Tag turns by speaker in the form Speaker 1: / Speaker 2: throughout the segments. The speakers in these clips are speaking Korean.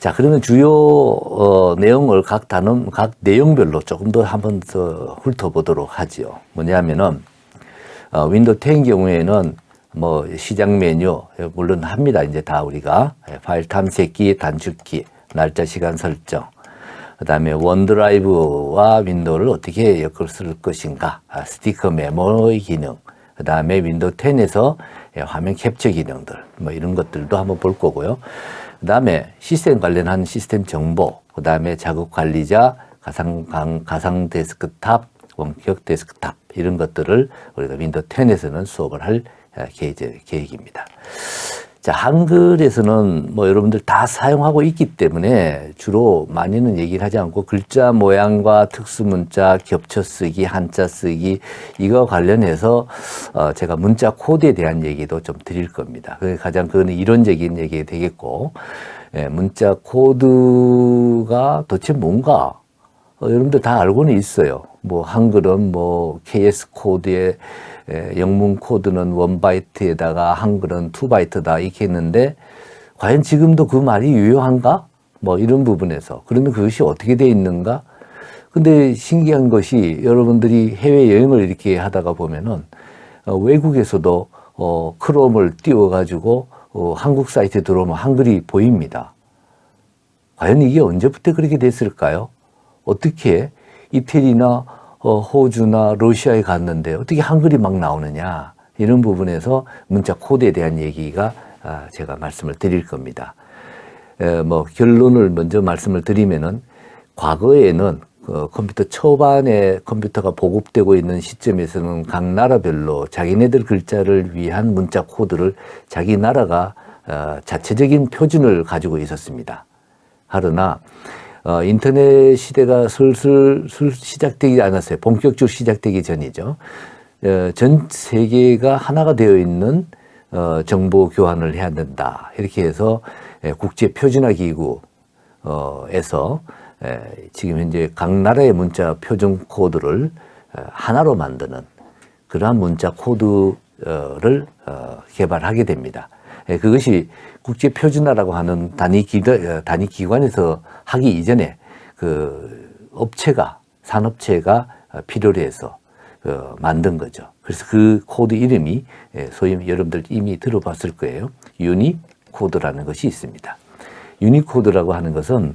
Speaker 1: 자, 그러면 주요 내용을 각 단원, 각 내용별로 조금 더 한번 더 훑어보도록 하죠. 뭐냐면은 윈도우 10 경우에는 뭐 시작 메뉴 물론 합니다. 이제 다 우리가 파일 탐색기, 단축키, 날짜, 시간 설정. 그다음에 원드라이브와 윈도우를 어떻게 엮을 쓸 것인가, 스티커 메모의 기능. 그다음에 윈도우 10에서 화면 캡처 기능들, 뭐 이런 것들도 한번 볼 거고요. 그다음에 시스템 관련한 시스템 정보, 그다음에 작업 관리자, 가상 데스크탑, 원격 데스크탑 이런 것들을 우리가 윈도우 10에서는 수업을 할 계획입니다. 자, 한글에서는 뭐 여러분들 다 사용하고 있기 때문에 주로 많이는 얘기를 하지 않고 글자 모양과 특수문자, 겹쳐쓰기, 한자 쓰기 이거 관련해서 제가 문자 코드에 대한 얘기도 좀 드릴 겁니다. 가장 그거는 이론적인 얘기가 되겠고, 문자 코드가 도대체 뭔가 여러분들 다 알고는 있어요. 뭐 한글은 뭐 KS 코드에 영문 코드는 1바이트에다가 한글은 2바이트다 이렇게 했는데 과연 지금도 그 말이 유효한가? 뭐 이런 부분에서 그러면 그것이 어떻게 돼 있는가? 근데 신기한 것이 여러분들이 해외여행을 이렇게 하다가 보면은 외국에서도 크롬을 띄워가지고 한국 사이트에 들어오면 한글이 보입니다. 과연 이게 언제부터 그렇게 됐을까요? 어떻게 이태리나 호주나 러시아에 갔는데 어떻게 한글이 막 나오느냐 이런 부분에서 문자 코드에 대한 얘기가 제가 말씀을 드릴 겁니다. 뭐 결론을 먼저 말씀을 드리면은 과거에는 컴퓨터 초반에 컴퓨터가 보급되고 있는 시점에서는 각 나라별로 자기네들 글자를 위한 문자 코드를 자기 나라가 자체적인 표준을 가지고 있었습니다. 그러나 인터넷 시대가 슬슬 시작되지 않았어요. 본격적으로 시작되기 전이죠. 전 세계가 하나가 되어 있는 정보 교환을 해야 된다. 이렇게 해서 국제 표준화 기구에서 지금 현재 각 나라의 문자 표준 코드를 하나로 만드는 그러한 문자 코드를 개발하게 됩니다. 그것이 국제 표준화라고 하는 단위 기관에서 하기 이전에 그 업체가 산업체가 필요로 해서 만든 거죠. 그래서 그 코드 이름이 소위 여러분들 이미 들어봤을 거예요. 유니코드라는 것이 있습니다. 유니코드라고 하는 것은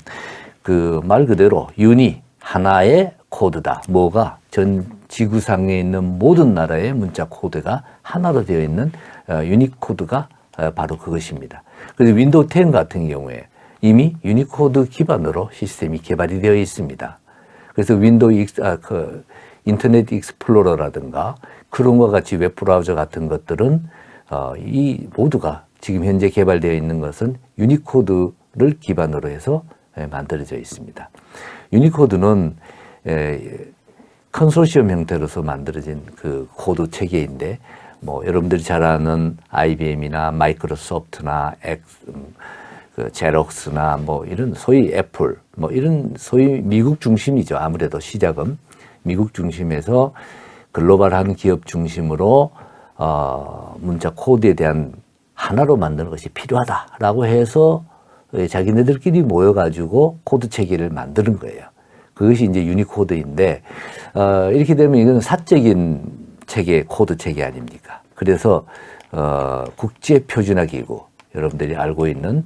Speaker 1: 그 말 그대로 유니 하나의 코드다. 뭐가 전 지구상에 있는 모든 나라의 문자 코드가 하나로 되어 있는 유니코드가 바로 그것입니다. 그래서 윈도우 10 같은 경우에 이미 유니코드 기반으로 시스템이 개발이 되어 있습니다. 그래서 윈도우 인터넷 익스플로러라든가 크롬과 같이 웹브라우저 같은 것들은 이 모두가 지금 현재 개발되어 있는 것은 유니코드를 기반으로 해서 만들어져 있습니다. 유니코드는 컨소시엄 형태로서 만들어진 그 코드 체계인데 뭐 여러분들이 잘 아는 IBM이나 마이크로소프트나 제록스나 뭐 이런 소위 애플 뭐 이런 소위 미국 중심이죠. 아무래도 시작은 미국 중심에서 글로벌한 기업 중심으로 문자 코드에 대한 하나로 만드는 것이 필요하다라고 해서 자기네들끼리 모여가지고 코드 체계를 만드는 거예요. 그것이 이제 유니코드인데 이렇게 되면 이건 사적인 체계, 코드 체계 아닙니까? 그래서 국제 표준화 기구 여러분들이 알고 있는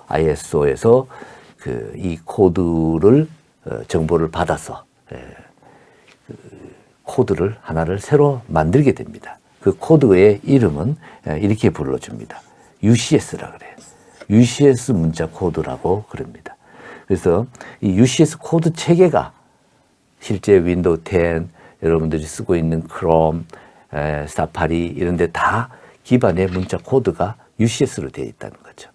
Speaker 1: ISO에서 이 코드를 정보를 받아서 코드를 하나를 새로 만들게 됩니다. 그 코드의 이름은 이렇게 불러줍니다. UCS라 그래요. UCS 문자 코드라고 그럽니다. 그래서 이 UCS 코드 체계가 실제 윈도우 10 여러분들이 쓰고 있는 크롬, 사파리 이런 데 다 기반의 문자 코드가 UCS로 되어 있다는 거죠.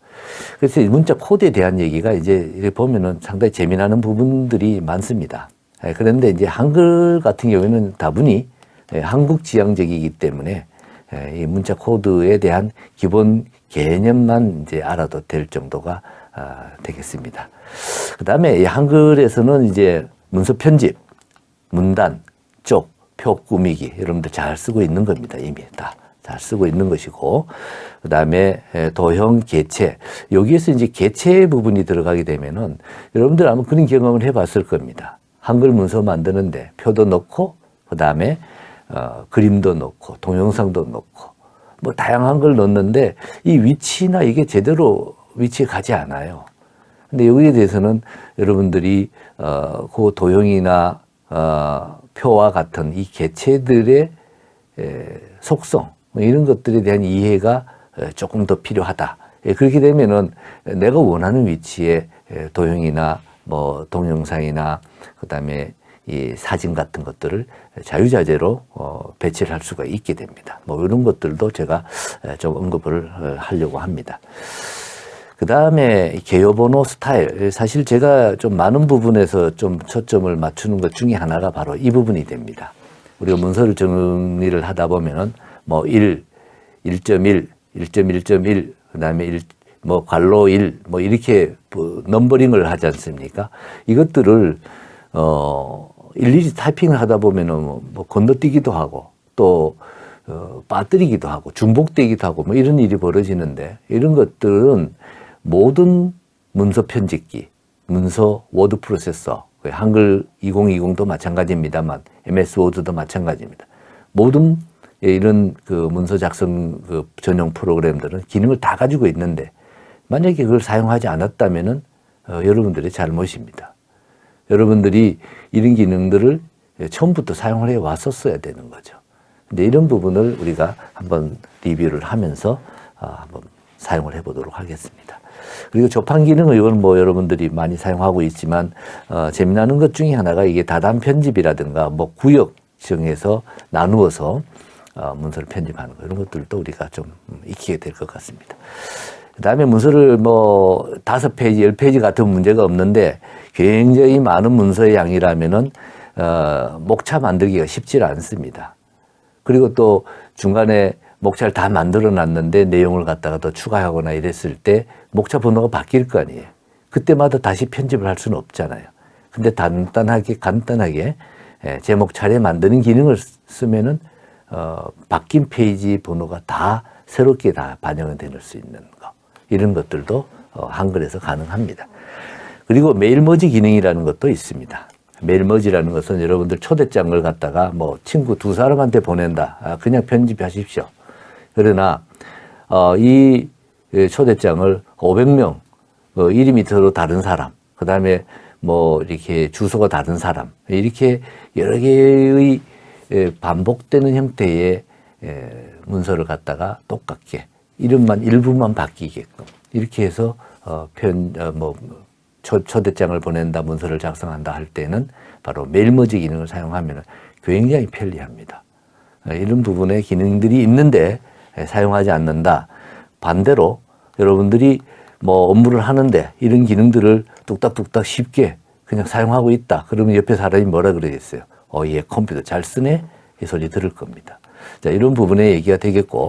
Speaker 1: 그래서 이 문자 코드에 대한 얘기가 이제 보면은 상당히 재미나는 부분들이 많습니다. 그런데 이제 한글 같은 경우에는 다분히 한국 지향적이기 때문에 이 문자 코드에 대한 기본 개념만 이제 알아도 될 정도가 되겠습니다. 그 다음에 이 한글에서는 이제 문서 편집, 문단, 쪽, 표 꾸미기 여러분들 잘 쓰고 있는 겁니다. 이미 다 잘 쓰고 있는 것이고, 그 다음에 도형 개체. 여기에서 이제 개체 부분이 들어가게 되면은 여러분들 아마 그런 경험을 해봤을 겁니다. 한글 문서 만드는데 표도 넣고, 그 다음에 그림도 넣고, 동영상도 넣고, 뭐 다양한 걸 넣는데 이 위치나 이게 제대로 위치에 가지 않아요. 근데 여기에 대해서는 여러분들이 그 도형이나 표와 같은 이 개체들의 속성 이런 것들에 대한 이해가 조금 더 필요하다. 그렇게 되면은 내가 원하는 위치에 도형이나 뭐 동영상이나 그다음에 이 사진 같은 것들을 자유자재로 배치를 할 수가 있게 됩니다. 뭐 이런 것들도 제가 좀 언급을 하려고 합니다. 그 다음에 개요번호 스타일. 사실 제가 좀 많은 부분에서 좀 초점을 맞추는 것 중에 하나가 바로 이 부분이 됩니다. 우리가 문서를 정리를 하다 보면은 뭐 1, 1.1, 1.1.1, 그 다음에 뭐 괄호 1, 뭐 이렇게 넘버링을 하지 않습니까? 이것들을, 일일이 타이핑을 하다 보면은 뭐 건너뛰기도 하고 또, 빠뜨리기도 하고 중복되기도 하고 뭐 이런 일이 벌어지는데 이런 것들은 모든 문서 편집기, 문서 워드 프로세서, 한글 2020도 마찬가지입니다만 MS 워드도 마찬가지입니다. 모든 이런 그 문서 작성 그 전용 프로그램들은 기능을 다 가지고 있는데 만약에 그걸 사용하지 않았다면은 여러분들의 잘못입니다. 여러분들이 이런 기능들을 처음부터 사용을 해 왔었어야 되는 거죠. 근데 이런 부분을 우리가 한번 리뷰를 하면서 한번 사용을 해 보도록 하겠습니다. 그리고 조판 기능은 이건 뭐 여러분들이 많이 사용하고 있지만 재미나는 것 중에 하나가 이게 다단 편집이라든가 뭐 구역 정해서 나누어서 문서를 편집하는 거 이런 것들도 우리가 좀 익히게 될 것 같습니다. 그 다음에 문서를 뭐 5페이지, 10페이지 같은 문제가 없는데 굉장히 많은 문서의 양이라면은 목차 만들기가 쉽지 않습니다. 그리고 또 중간에 목차를 다 만들어 놨는데 내용을 갖다가 더 추가하거나 이랬을 때 목차 번호가 바뀔 거 아니에요. 그때마다 다시 편집을 할 수는 없잖아요. 근데 간단하게 제목 차례 만드는 기능을 쓰면은 바뀐 페이지 번호가 다 새롭게 다 반영이 될 수 있는 거. 이런 것들도 한글에서 가능합니다. 그리고 메일 머지 기능이라는 것도 있습니다. 메일 머지라는 것은 여러분들 초대장을 갖다가 뭐 친구 2사람한테 보낸다. 그냥 편집하십시오. 그러나 이 초대장을 500명 이름이 서로 다른 사람, 그 다음에 뭐 이렇게 주소가 다른 사람 이렇게 여러 개의 반복되는 형태의 문서를 갖다가 똑같게 이름만 일부만 바뀌게끔 이렇게 해서 초대장을 보낸다, 문서를 작성한다 할 때는 바로 메일 머지 기능을 사용하면 굉장히 편리합니다. 이런 부분에 기능들이 있는데 사용하지 않는다. 반대로 여러분들이 뭐 업무를 하는데 이런 기능들을 뚝딱뚝딱 쉽게 그냥 사용하고 있다. 그러면 옆에 사람이 뭐라 그러겠어요? 얘 컴퓨터 잘 쓰네? 이 소리 들을 겁니다. 자, 이런 부분에 얘기가 되겠고,